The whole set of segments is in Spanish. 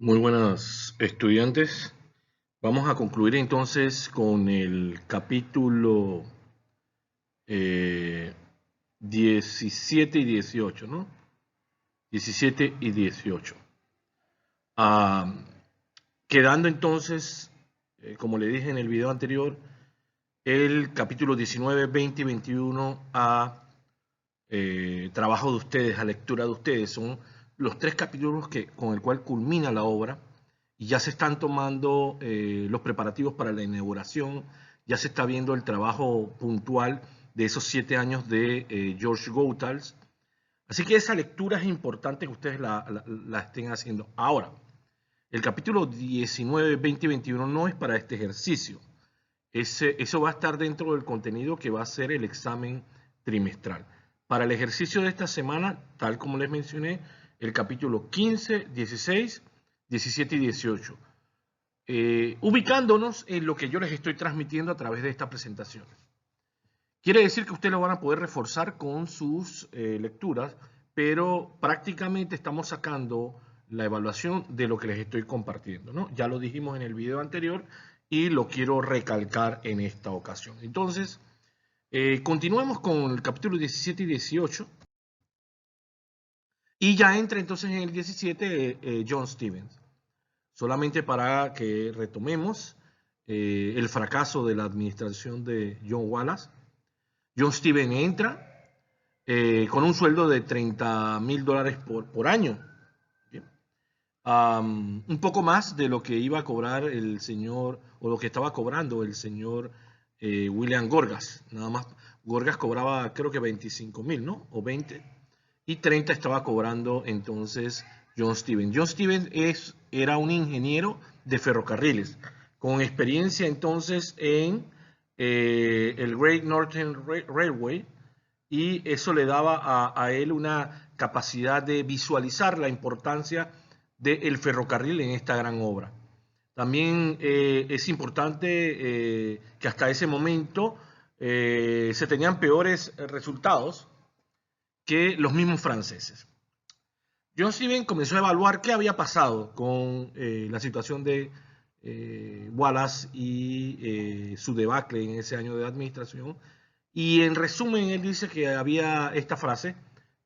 Muy buenas estudiantes. Vamos a concluir entonces con el capítulo eh, 17 y 18, ¿no? 17 y 18. Ah, Quedando entonces, como le dije en el video anterior, el capítulo 19, 20 y 21 a trabajo de ustedes, a lectura de ustedes. Son los tres capítulos con el cual culmina la obra y ya se están tomando los preparativos para la inauguración, ya se está viendo el trabajo puntual de esos 7 años de George Goethals. Así que esa lectura es importante que ustedes la estén haciendo. Ahora, el capítulo 19, 20 y 21 no es para este ejercicio. Eso va a estar dentro del contenido que va a ser el examen trimestral. Para el ejercicio de esta semana, tal como les mencioné, el capítulo 15, 16, 17 y 18. Ubicándonos en lo que yo les estoy transmitiendo a través de esta presentación. Quiere decir que ustedes lo van a poder reforzar con sus lecturas, pero prácticamente estamos sacando la evaluación de lo que les estoy compartiendo, ¿no? Ya lo dijimos en el video anterior y lo quiero recalcar en esta ocasión. Entonces, continuamos con el capítulo 17 y 18 y ya entra entonces en el 17 John Stevens. Solamente para que retomemos el fracaso de la administración de John Wallace. John Stevens entra con un sueldo de $30,000 por año. Un poco más de lo que iba a cobrar el señor, o lo que estaba cobrando el señor William Gorgas. Nada más, Gorgas cobraba creo que 25,000, ¿no? O 20. Y 30 estaba cobrando entonces John Stevens. John Stevens era un ingeniero de ferrocarriles, con experiencia entonces en el Great Northern Railway, y eso le daba a él una capacidad de visualizar la importancia del ferrocarril en esta gran obra. También es importante que hasta ese momento se tenían peores resultados que los mismos franceses. John Stevens comenzó a evaluar qué había pasado con la situación de Wallace y su debacle en ese año de administración. Y en resumen, él dice que había esta frase: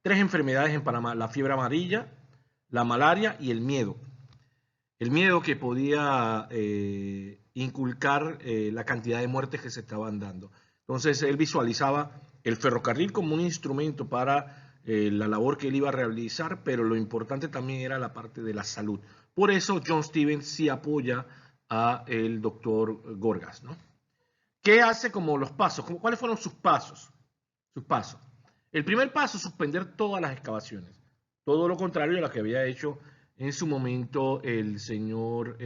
tres enfermedades en Panamá: la fiebre amarilla, la malaria y el miedo. El miedo que podía inculcar la cantidad de muertes que se estaban dando. Entonces él visualizaba el ferrocarril como un instrumento para la labor que él iba a realizar, pero lo importante también era la parte de la salud. Por eso John Stevens sí apoya a el doctor Gorgas, ¿no? ¿Qué hace como los pasos? ¿Cuáles fueron sus pasos? Sus pasos. El primer paso, suspender todas las excavaciones. Todo lo contrario a lo que había hecho en su momento el señor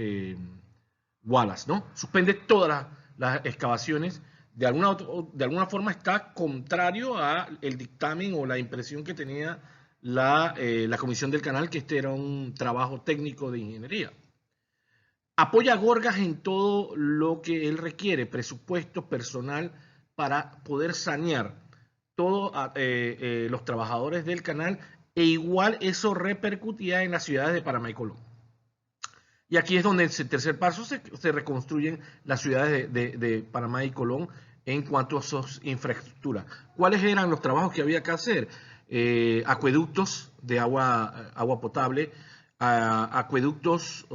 Wallace, ¿no? Suspende todas las excavaciones. De alguna forma está contrario al dictamen o la impresión que tenía la comisión del canal, que este era un trabajo técnico de ingeniería. Apoya a Gorgas en todo lo que él requiere: presupuesto, personal, para poder sanear todos los trabajadores del canal, e igual eso repercutía en las ciudades de Panamá y Colón. Y aquí es donde en el tercer paso se reconstruyen las ciudades de Panamá y Colón en cuanto a sus infraestructuras. ¿Cuáles eran los trabajos que había que hacer? Acueductos de agua potable, acueductos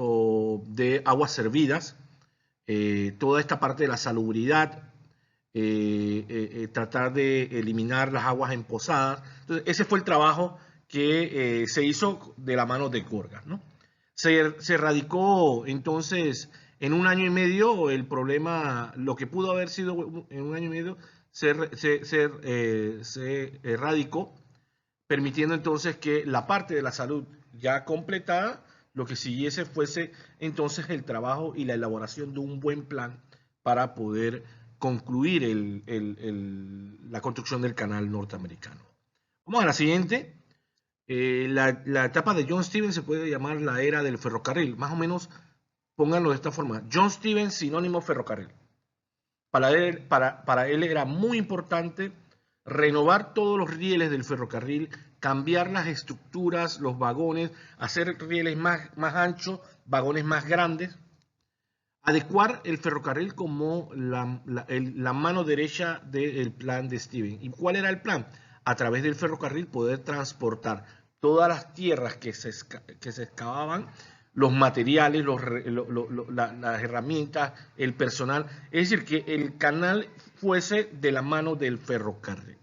de aguas servidas, toda esta parte de la salubridad, tratar de eliminar las aguas empozadas. Entonces, ese fue el trabajo que se hizo de la mano de Gorgas, ¿no? Se radicó entonces en un año y medio el problema. Lo que pudo haber sido en un año y medio se erradicó, permitiendo entonces que la parte de la salud ya completada, lo que siguiese fuese entonces el trabajo y la elaboración de un buen plan para poder concluir la construcción del canal norteamericano. Vamos a la siguiente. La etapa de John Stevens se puede llamar la era del ferrocarril. Más o menos, pónganlo de esta forma: John Stevens, sinónimo ferrocarril. Para él era muy importante renovar todos los rieles del ferrocarril, cambiar las estructuras, los vagones, hacer rieles más anchos, vagones más grandes, adecuar el ferrocarril como la mano derecha del plan de Steven. ¿Y cuál era el plan? A través del ferrocarril poder transportar todas las tierras que se excavaban, los materiales, las herramientas, el personal, es decir, que el canal fuese de la mano del ferrocarril.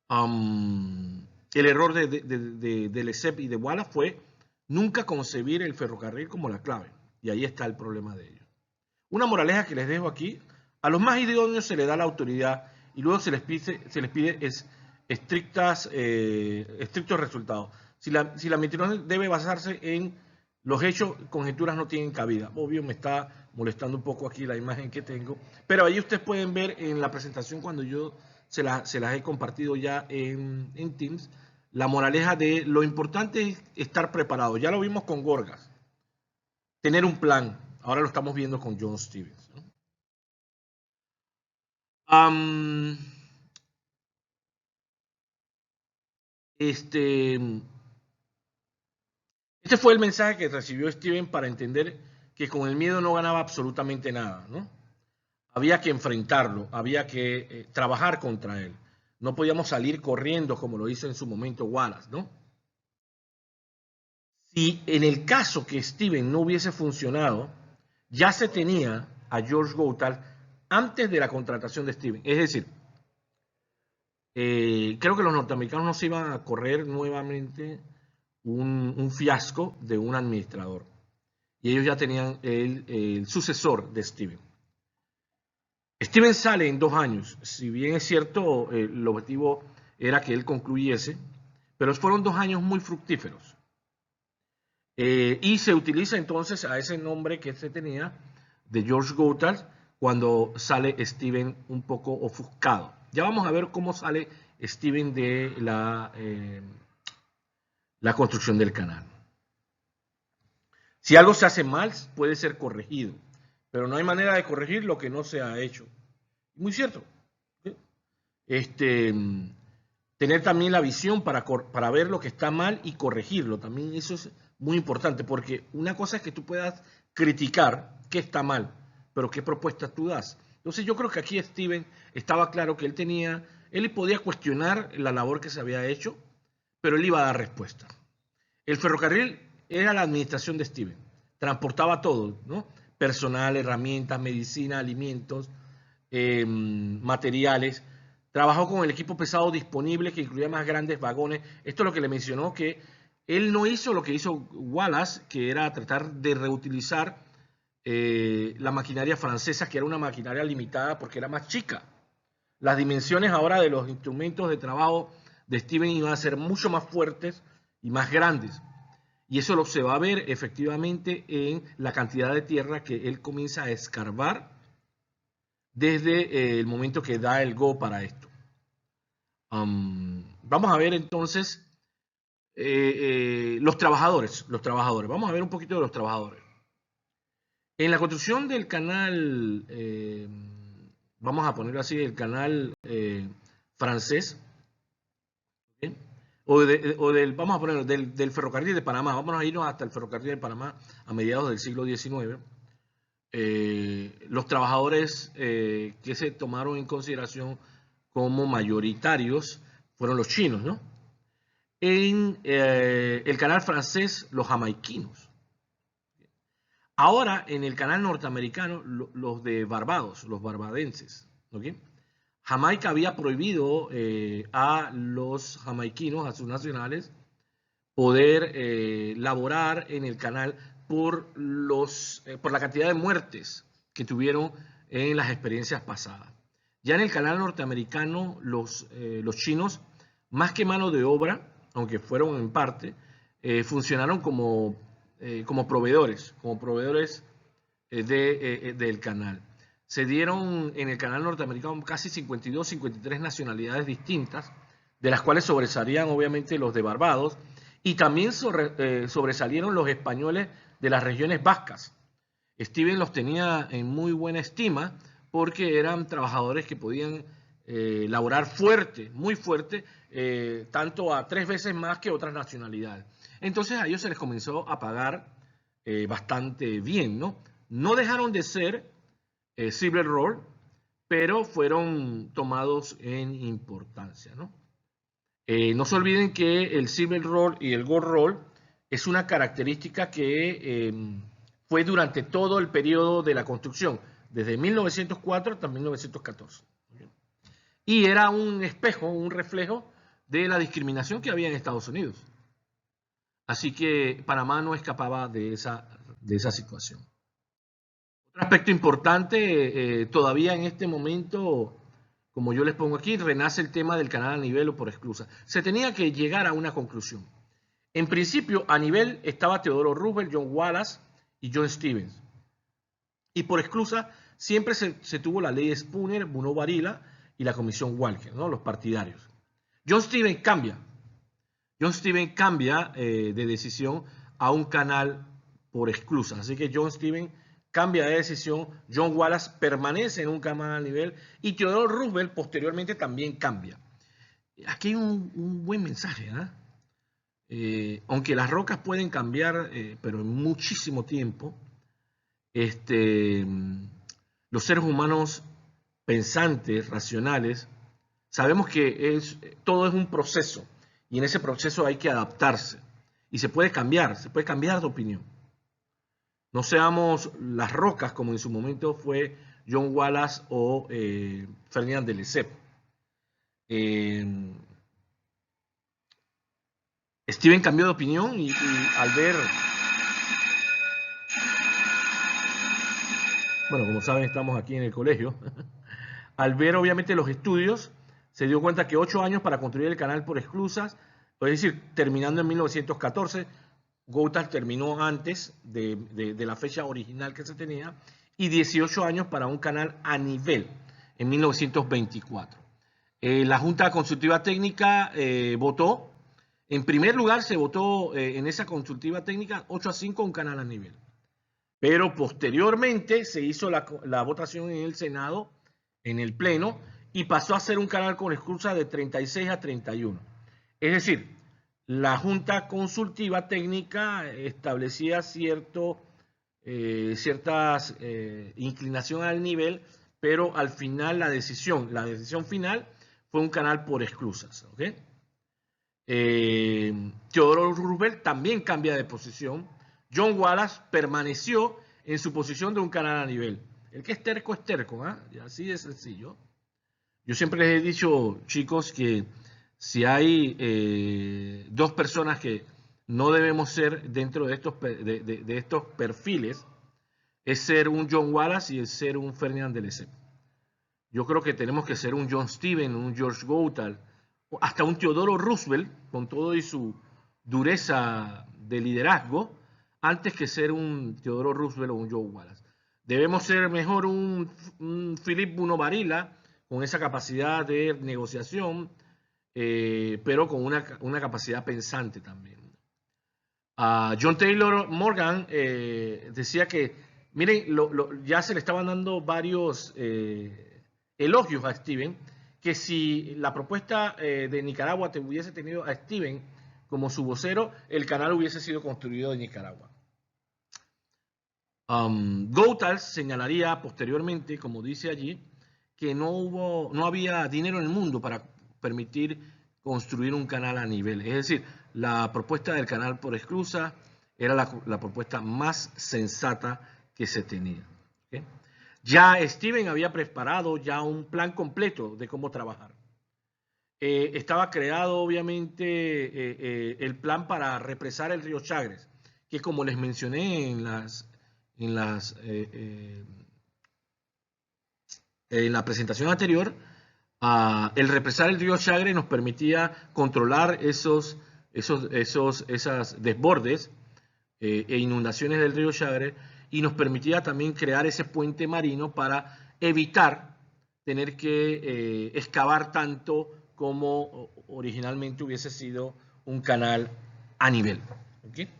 El error de Lesseps y de Wallace fue nunca concebir el ferrocarril como la clave, y ahí está el problema de ellos. Una moraleja que les dejo aquí: a los más idóneos se les da la autoridad y luego se les pide estrictos resultados. Si la administración debe basarse en los hechos, conjeturas no tienen cabida. Obvio, me está molestando un poco aquí la imagen que tengo, pero ahí ustedes pueden ver en la presentación, cuando yo se las he compartido ya en Teams, la moraleja de lo importante es estar preparado. Ya lo vimos con Gorgas, tener un plan. Ahora lo estamos viendo con John Stevens, ¿no? Este fue el mensaje que recibió Steven para entender que con el miedo no ganaba absolutamente nada, ¿no? Había que enfrentarlo, había que trabajar contra él. No podíamos salir corriendo como lo hizo en su momento Wallace, ¿no? Si en el caso que Steven no hubiese funcionado, ya se tenía a George Goethals antes de la contratación de Steven. Es decir, creo que los norteamericanos no se iban a correr nuevamente un fiasco de un administrador. Y ellos ya tenían el sucesor de Steven. Steven sale en 2 años. Si bien es cierto, el objetivo era que él concluyese, pero fueron 2 años muy fructíferos. Y se utiliza entonces a ese nombre que se tenía de George Goethals cuando sale Steven un poco ofuscado. Ya vamos a ver cómo sale Steven de la construcción del canal. Si algo se hace mal, puede ser corregido, pero no hay manera de corregir lo que no se ha hecho. Muy cierto. Tener también la visión para ver lo que está mal y corregirlo. También eso es muy importante, porque una cosa es que tú puedas criticar qué está mal, pero qué propuestas tú das. Entonces yo creo que aquí Steven estaba claro que él podía cuestionar la labor que se había hecho, pero él iba a dar respuesta. El ferrocarril era la administración de Steven, transportaba todo, ¿no? Personal, herramientas, medicina, alimentos, materiales. Trabajó con el equipo pesado disponible, que incluía más grandes vagones. Esto es lo que le mencionó, que él no hizo lo que hizo Wallace, que era tratar de reutilizar la maquinaria francesa, que era una maquinaria limitada porque era más chica. Las dimensiones ahora de los instrumentos de trabajo de Steven iban a ser mucho más fuertes y más grandes. Y eso se va a ver efectivamente en la cantidad de tierra que él comienza a escarbar desde el momento que da el go para esto. Vamos a ver entonces los trabajadores. Vamos a ver un poquito de los trabajadores. En la construcción del canal, vamos a ponerlo así, el canal francés, ¿okay? Vamos a ponerlo del ferrocarril de Panamá. Vamos a irnos hasta el ferrocarril de Panamá a mediados del siglo XIX. Los trabajadores que se tomaron en consideración como mayoritarios fueron los chinos, ¿no? En el canal francés, los jamaiquinos. Ahora, en el canal norteamericano, los de Barbados, los barbadenses, ¿okay? Jamaica había prohibido a los jamaiquinos, a sus nacionales, poder laborar en el canal por la cantidad de muertes que tuvieron en las experiencias pasadas. Ya en el canal norteamericano, los chinos, más que mano de obra, aunque fueron en parte, funcionaron como proveedores del canal. Se dieron en el canal norteamericano casi 52, 53 nacionalidades distintas, de las cuales sobresalían obviamente los de Barbados, y también sobresalieron los españoles de las regiones vascas. Steven los tenía en muy buena estima porque eran trabajadores que podían laborar fuerte, muy fuerte, tanto a 3 veces más que otras nacionalidades. Entonces a ellos se les comenzó a pagar bastante bien, ¿no? No dejaron de ser Silver Roll, pero fueron tomados en importancia, ¿no? No se olviden que el Silver Roll y el Gold Roll es una característica que fue durante todo el periodo de la construcción, desde 1904 hasta 1914. Y era un espejo, un reflejo de la discriminación que había en Estados Unidos. Así que Panamá no escapaba de esa situación. Otro aspecto importante, todavía en este momento, como yo les pongo aquí, renace el tema del canal a nivel o por esclusa. Se tenía que llegar a una conclusión. En principio, a nivel estaba Teodoro Roosevelt, John Wallace y John Stevens. Y por esclusa siempre se tuvo la ley Spooner, Bruno Varila y la comisión Walker, ¿no? Los partidarios. John Stevens cambia de decisión a un canal por esclusa. Así que John Stevens cambia de decisión, John Wallace permanece en un canal a nivel y Theodore Roosevelt posteriormente también cambia. Aquí hay un buen mensaje, aunque las rocas pueden cambiar, pero en muchísimo tiempo, los seres humanos pensantes, racionales, sabemos que todo es un proceso y en ese proceso hay que adaptarse y se puede cambiar de opinión. No seamos las rocas como en su momento fue John Wallace o Ferdinand de Lesseps. Steven cambió de opinión y al ver, bueno, como saben estamos aquí en el colegio, al ver obviamente los estudios, se dio cuenta que 8 años para construir el canal por esclusas, es decir, terminando en 1914, Goethals terminó antes de la fecha original que se tenía, y 18 años para un canal a nivel en 1924. La Junta Consultiva Técnica votó, en primer lugar se votó en esa consultiva técnica 8-5 un canal a nivel, pero posteriormente se hizo la votación en el Senado, en el Pleno, y pasó a ser un canal con esclusa de 36-31. Es decir, la Junta Consultiva Técnica establecía ciertas inclinación al nivel, pero al final la decisión final fue un canal por esclusas. ¿Okay? Theodore Roosevelt también cambia de posición. John Wallace permaneció en su posición de un canal a nivel. El que es terco, y así de sencillo. Yo siempre les he dicho, chicos, que si hay 2 personas que no debemos ser dentro de estos perfiles, es ser un John Wallace y es ser un Ferdinand de Lesseps. Yo creo que tenemos que ser un John Stevens, un George Goethals, hasta un Teodoro Roosevelt, con todo y su dureza de liderazgo, antes que ser un Teodoro Roosevelt o un John Wallace. Debemos ser mejor un Philip Bruno Varila, con esa capacidad de negociación, pero con una capacidad pensante también. John Taylor Morgan decía que, miren, ya se le estaban dando varios elogios a Steven, que si la propuesta de Nicaragua hubiese tenido a Steven como su vocero, el canal hubiese sido construido en Nicaragua. Goethals señalaría posteriormente, como dice allí, que no había dinero en el mundo para permitir construir un canal a nivel. Es decir, la propuesta del canal por esclusa era la propuesta más sensata que se tenía. ¿Okay? Ya Steven había preparado ya un plan completo de cómo trabajar. Estaba creado, obviamente, el plan para represar el río Chagres, que como les mencioné en la presentación anterior, el represar el río Chagres nos permitía controlar esos desbordes e inundaciones del río Chagres y nos permitía también crear ese puente marino para evitar tener que excavar tanto como originalmente hubiese sido un canal a nivel. ¿Okay?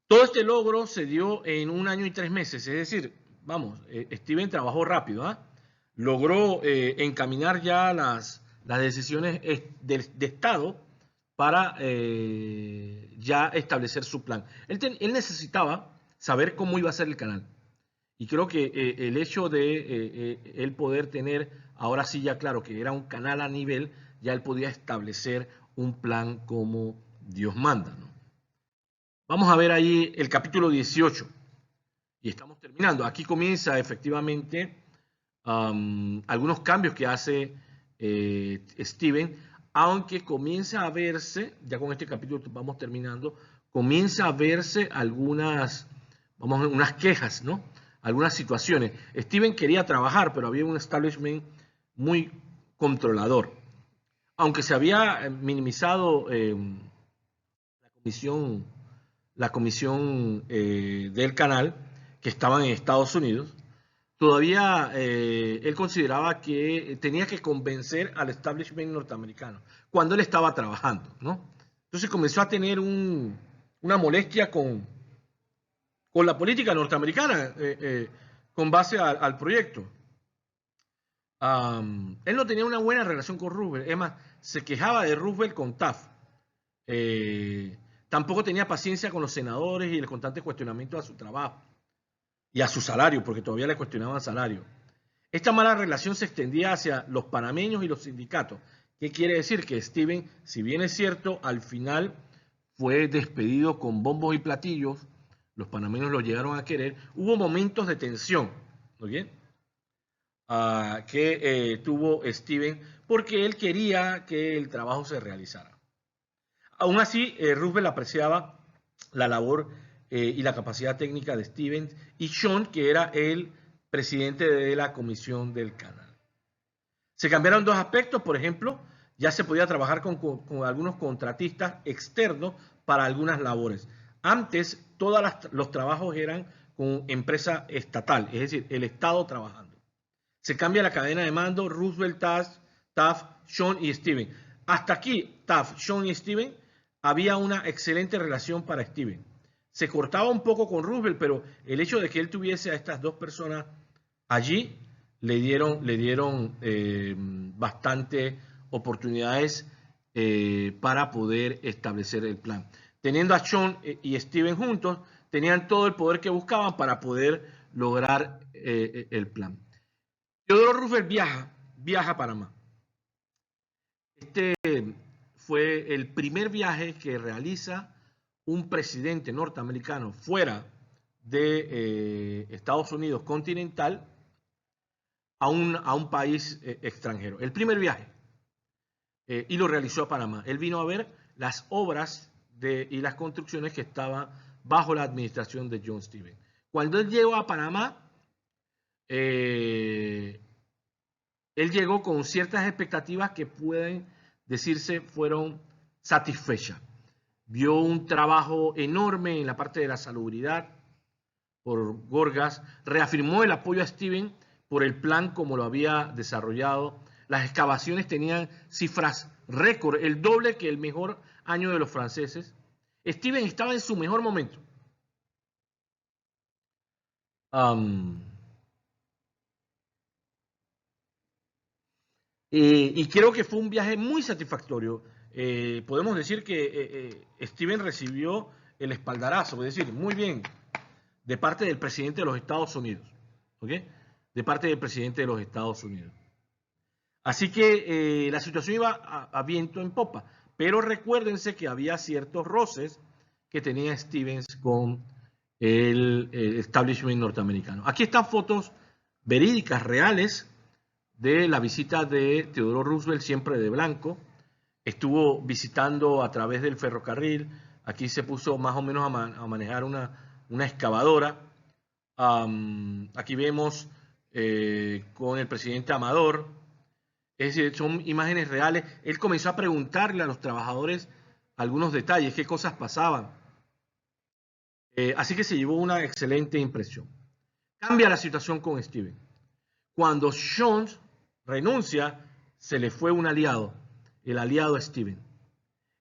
Todo este logro se dio en 1 año y 3 meses, es decir, vamos, Steven trabajó rápido, ¿ah? Logró encaminar ya las decisiones de Estado para ya establecer su plan. Él necesitaba saber cómo iba a ser el canal. Y creo que el hecho de él poder tener, ahora sí ya claro, que era un canal a nivel, ya él podía establecer un plan como Dios manda, ¿no? Vamos a ver ahí el capítulo 18. Y estamos terminando. Aquí comienza efectivamente algunos cambios que hace Steven, aunque comienza a verse, ya con este capítulo vamos terminando, comienza a verse unas quejas, ¿no? Algunas situaciones. Steven quería trabajar, pero había un establishment muy controlador. Aunque se había minimizado la comisión del canal, que estaban en Estados Unidos, todavía él consideraba que tenía que convencer al establishment norteamericano cuando él estaba trabajando, ¿no? Entonces comenzó a tener una molestia con la política norteamericana con base al proyecto. Él no tenía una buena relación con Roosevelt, es más, se quejaba de Roosevelt con Taft. Tampoco tenía paciencia con los senadores y el constante cuestionamiento a su trabajo y a su salario, porque todavía le cuestionaban salario. Esta mala relación se extendía hacia los panameños y los sindicatos. ¿Qué quiere decir? Que Steven, si bien es cierto, al final fue despedido con bombos y platillos, los panameños lo llegaron a querer, hubo momentos de tensión, ¿no bien? Que tuvo Steven, porque él quería que el trabajo se realizara. Aún así, Roosevelt apreciaba la labor y la capacidad técnica de Stevens y Sean, que era el presidente de la comisión del canal. Se cambiaron dos aspectos, por ejemplo, ya se podía trabajar con algunos contratistas externos para algunas labores. Antes, todos los trabajos eran con empresa estatal, es decir, el Estado trabajando. Se cambia la cadena de mando, Roosevelt, Taft, Sean y Steven. Hasta aquí, Taft, Sean y Steven, había una excelente relación para Steven. Se cortaba un poco con Roosevelt, pero el hecho de que él tuviese a estas dos personas allí le dieron bastante oportunidades para poder establecer el plan. Teniendo a Sean y Steven juntos, tenían todo el poder que buscaban para poder lograr el plan. Theodore Roosevelt viaja a Panamá. Este fue el primer viaje que realiza un presidente norteamericano fuera de Estados Unidos continental a un país extranjero. El primer viaje. Y lo realizó a Panamá. Él vino a ver las obras y las construcciones que estaban bajo la administración de John Stevens. Cuando él llegó a Panamá, él llegó con ciertas expectativas que pueden decirse fueron satisfechas. Vio un trabajo enorme en la parte de la salubridad por Gorgas, reafirmó el apoyo a Steven por el plan como lo había desarrollado. Las excavaciones tenían cifras récord, el doble que el mejor año de los franceses. Steven estaba en su mejor momento. Y creo que fue un viaje muy satisfactorio. Podemos decir que Steven recibió el espaldarazo, es decir, muy bien, de parte del presidente de los Estados Unidos. ¿Ok? De parte del presidente de los Estados Unidos. Así que la situación iba a viento en popa. Pero recuérdense que había ciertos roces que tenía Stevens con el establishment norteamericano. Aquí están fotos verídicas, reales, de la visita de Theodore Roosevelt, siempre de blanco. Estuvo visitando a través del ferrocarril. Aquí se puso más o menos a manejar una excavadora. Aquí vemos con el presidente Amador. Es decir, son imágenes reales. Él comenzó a preguntarle a los trabajadores algunos detalles, qué cosas pasaban. Así que se llevó una excelente impresión. Cambia la situación con Steven. Cuando Sean renuncia, se le fue un aliado, el aliado Steven.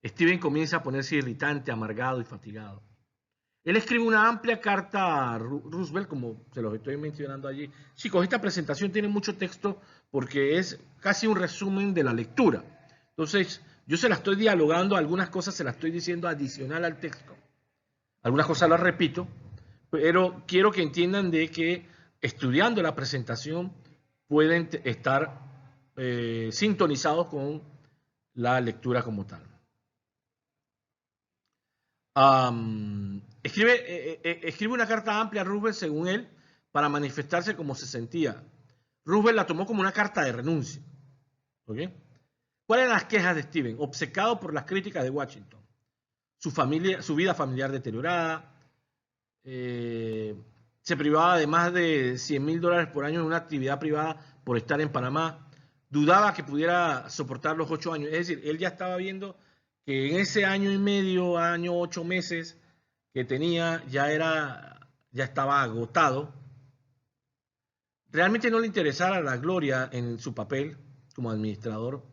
Steven comienza a ponerse irritante, amargado y fatigado. Él escribe una amplia carta a Roosevelt, como se los estoy mencionando allí. Chicos, esta presentación tiene mucho texto porque es casi un resumen de la lectura. Entonces, yo se la estoy dialogando, algunas cosas se las estoy diciendo adicional al texto. Algunas cosas las repito, pero quiero que entiendan de que estudiando la presentación pueden estar sintonizados con la lectura como tal. Escribe una carta amplia a Roosevelt, según él, para manifestarse cómo se sentía. Roosevelt la tomó como una carta de renuncia. ¿Okay? ¿Cuáles eran las quejas de Steven? Obcecado por las críticas de Washington. Su vida familiar deteriorada. Se privaba de más de $100,000 por año en una actividad privada por estar en Panamá. Dudaba que pudiera soportar los 8 años. Es decir, él ya estaba viendo que en ese año y medio, año 8 meses que tenía, ya estaba agotado. Realmente no le interesara la gloria en su papel como administrador.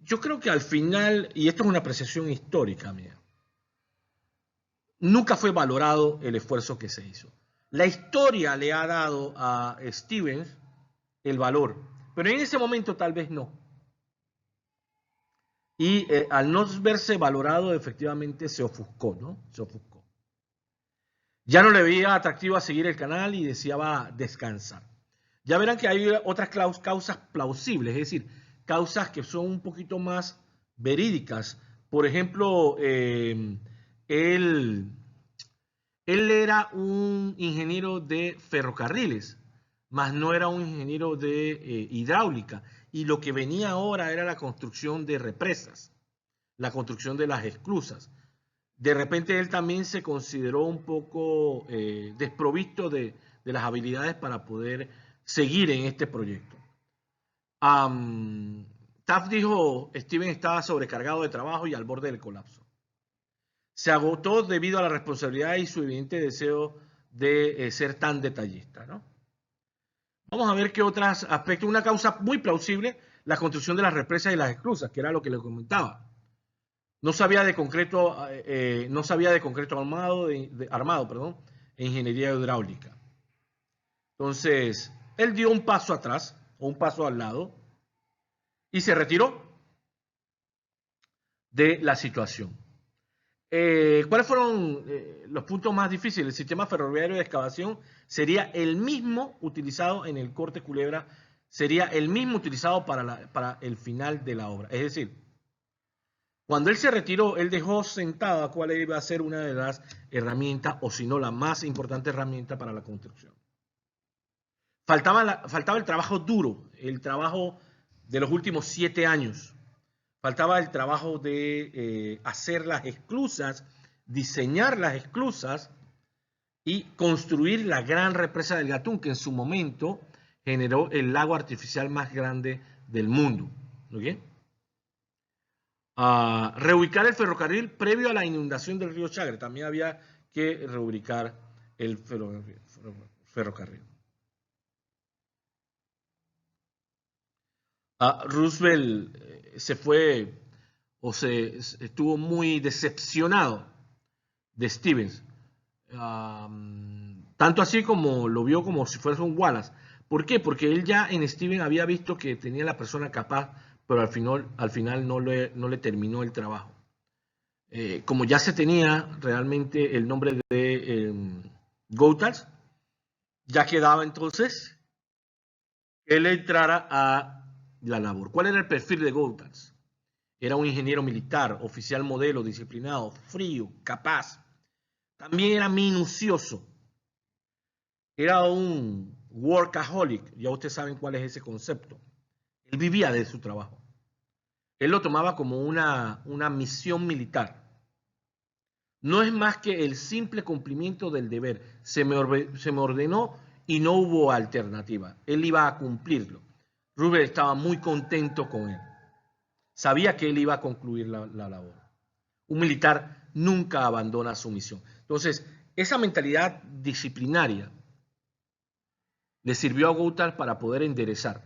Yo creo que al final, y esto es una apreciación histórica mía, nunca fue valorado el esfuerzo que se hizo. La historia le ha dado a Stevens el valor, pero en ese momento tal vez no. Y al no verse valorado, efectivamente se ofuscó, ¿no? Se ofuscó. Ya no le veía atractivo a seguir el canal y deseaba descansar. Ya verán que hay otras causas plausibles, es decir, causas que son un poquito más verídicas. Por ejemplo, él era un ingeniero de ferrocarriles, mas no era un ingeniero de hidráulica. Y lo que venía ahora era la construcción de represas, la construcción de las esclusas. De repente él también se consideró un poco desprovisto de las habilidades para poder seguir en este proyecto. Taft dijo, Steven estaba sobrecargado de trabajo y al borde del colapso. Se agotó debido a la responsabilidad y su evidente deseo de ser tan detallista, ¿no? Vamos a ver qué otros aspectos. Una causa muy plausible, la construcción de las represas y las esclusas, que era lo que le comentaba. No sabía de concreto, armado, e ingeniería hidráulica. Entonces, él dio un paso atrás, o un paso al lado, y se retiró de la situación. ¿Cuáles fueron los puntos más difíciles? El sistema ferroviario de excavación sería el mismo utilizado en el Corte Culebra, sería el mismo utilizado para el final de la obra. Es decir, cuando él se retiró, él dejó sentada cuál iba a ser una de las herramientas, o si no, la más importante herramienta para la construcción. Faltaba el trabajo duro, el trabajo de los últimos 7 años. Faltaba el trabajo de hacer las esclusas, diseñar las esclusas y construir la gran represa del Gatún, que en su momento generó el lago artificial más grande del mundo. ¿Okay? Reubicar el ferrocarril previo a la inundación del río Chagre. También había que reubicar el ferrocarril. Roosevelt estuvo muy decepcionado de Stevens. Tanto así como lo vio como si fuese un Wallace. ¿Por qué? Porque él ya en Stevens había visto que tenía la persona capaz, pero al final no le terminó el trabajo. Como ya se tenía realmente el nombre de Goethals, ya quedaba entonces que él entrara a la labor. ¿Cuál era el perfil de Goethals? Era un ingeniero militar, oficial modelo, disciplinado, frío, capaz. También era minucioso. Era un workaholic. Ya ustedes saben cuál es ese concepto. Él vivía de su trabajo. Él lo tomaba como una misión militar. No es más que el simple cumplimiento del deber. Se me ordenó y no hubo alternativa. Él iba a cumplirlo. Roosevelt estaba muy contento con él. Sabía que él iba a concluir la labor. Un militar nunca abandona su misión. Entonces, esa mentalidad disciplinaria le sirvió a Goethals para poder enderezar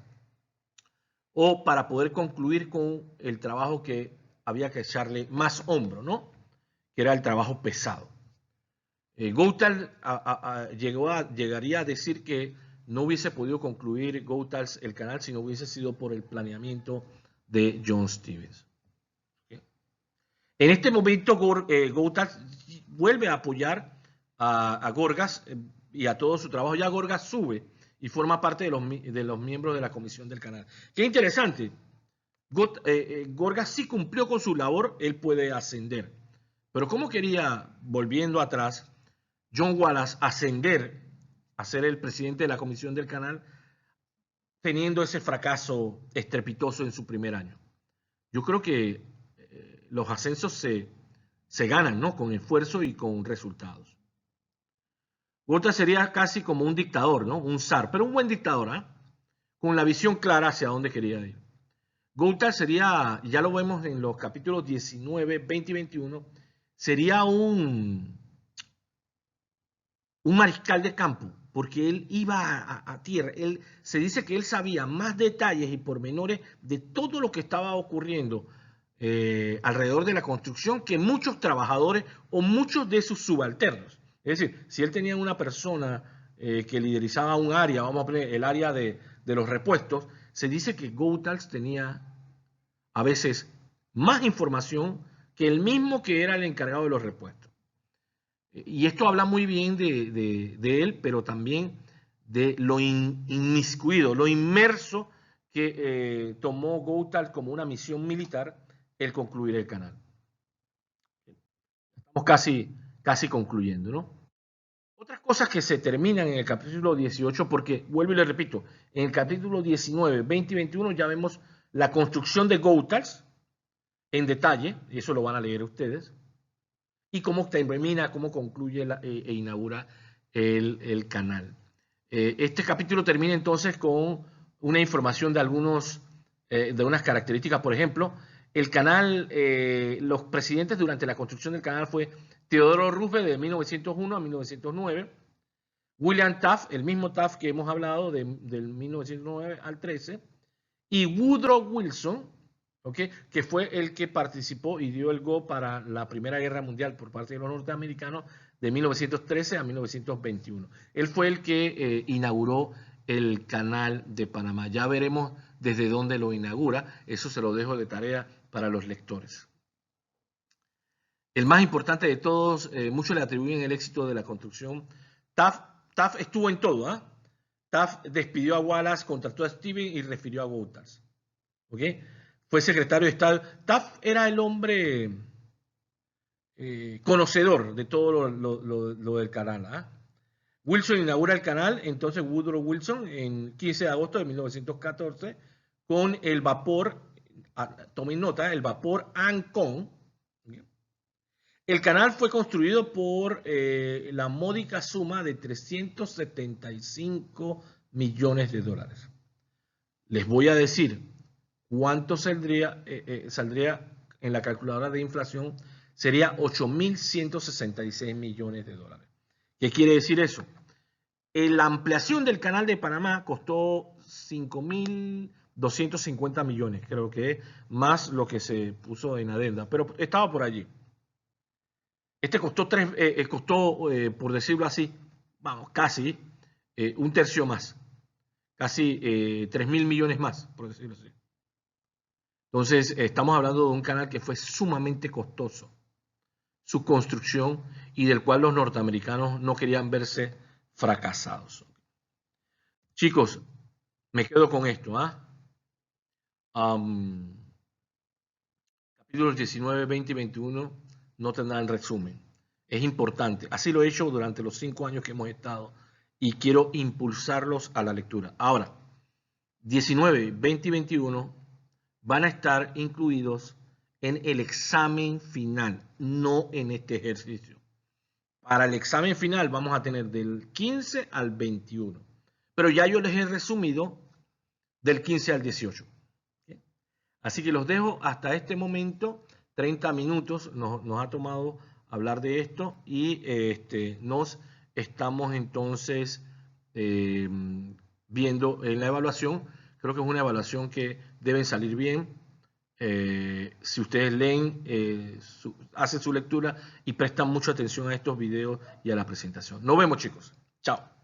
o para poder concluir con el trabajo que había que echarle más hombro, ¿no? Que era el trabajo pesado. Goethals llegaría a decir que no hubiese podido concluir Goethals el canal si no hubiese sido por el planeamiento de John Stevens. ¿Okay? En este momento, Goethals vuelve a apoyar a Gorgas y a todo su trabajo. Ya Gorgas sube y forma parte de los miembros de la comisión del canal. Qué interesante. Gorgas sí cumplió con su labor, él puede ascender. Pero ¿cómo quería, volviendo atrás, John Wallace ascender a ser el presidente de la comisión del canal teniendo ese fracaso estrepitoso en su primer año? Yo creo que los ascensos se ganan, ¿no? Con esfuerzo y con resultados. Goethals sería casi como un dictador, ¿no? Un zar, pero un buen dictador, ¿eh? Con la visión clara hacia dónde quería ir. Goethals sería, ya lo vemos en los capítulos 19, 20 y 21, sería un mariscal de campo, porque él iba a tierra. Se dice que él sabía más detalles y pormenores de todo lo que estaba ocurriendo alrededor de la construcción que muchos trabajadores o muchos de sus subalternos. Es decir, si él tenía una persona que liderizaba un área, vamos a poner el área de los repuestos, se dice que Goethals tenía a veces más información que el mismo que era el encargado de los repuestos. Y esto habla muy bien de él, pero también de lo inmiscuido, lo inmerso que tomó Goethals como una misión militar el concluir el canal. Estamos casi concluyendo, ¿no? Otras cosas que se terminan en el capítulo 18, porque vuelvo y le repito, en el capítulo 19, 20 y 21 ya vemos la construcción de Goethals en detalle, y eso lo van a leer ustedes, y cómo termina, cómo concluye e inaugura el canal. Este capítulo termina entonces con una información de unas características. Por ejemplo, el canal, los presidentes durante la construcción del canal fue Theodore Roosevelt de 1901 a 1909, William Taft, el mismo Taft que hemos hablado del 1909 al 13, y Woodrow Wilson, ¿okay? Que fue el que participó y dio el go para la Primera Guerra Mundial por parte de los norteamericanos de 1913 a 1921. Él fue el que inauguró el canal de Panamá. Ya veremos desde dónde lo inaugura. Eso se lo dejo de tarea para los lectores. El más importante de todos, muchos le atribuyen el éxito de la construcción. Taft estuvo en todo, ¿eh? Taft despidió a Wallace, contrató a Stevens y refirió a Goethals. ¿Okay? Fue secretario de Estado. Taft era el hombre conocedor de todo lo del canal. ¿Eh? Wilson inaugura el canal, entonces Woodrow Wilson, en 15 de agosto de 1914, con el vapor, tomen nota, el vapor Ancon. El canal fue construido por la módica suma de 375 millones de dólares. Les voy a decir cuánto saldría en la calculadora de inflación. Sería 8.166 millones de dólares. ¿Qué quiere decir eso? La ampliación del canal de Panamá costó 5.250 millones, creo que es más lo que se puso en adenda, pero estaba por allí. Este costó, por decirlo así, vamos, casi un tercio más, casi 3.000 millones más, por decirlo así. Entonces, estamos hablando de un canal que fue sumamente costoso, su construcción, y del cual los norteamericanos no querían verse fracasados. Chicos, me quedo con esto. Capítulos 19, 20 y 21 no tendrán resumen. Es importante. Así lo he hecho durante los 5 años que hemos estado y quiero impulsarlos a la lectura. Ahora, 19, 20 y 21 van a estar incluidos en el examen final, no en este ejercicio. Para el examen final vamos a tener del 15 al 21, pero ya yo les he resumido del 15 al 18. ¿Okay? Así que los dejo hasta este momento. 30 minutos nos ha tomado hablar de esto y nos estamos entonces viendo en la evaluación. Creo que es una evaluación que deben salir bien. Si ustedes leen hacen su lectura y prestan mucha atención a estos videos y a la presentación. Nos vemos, chicos. Chao.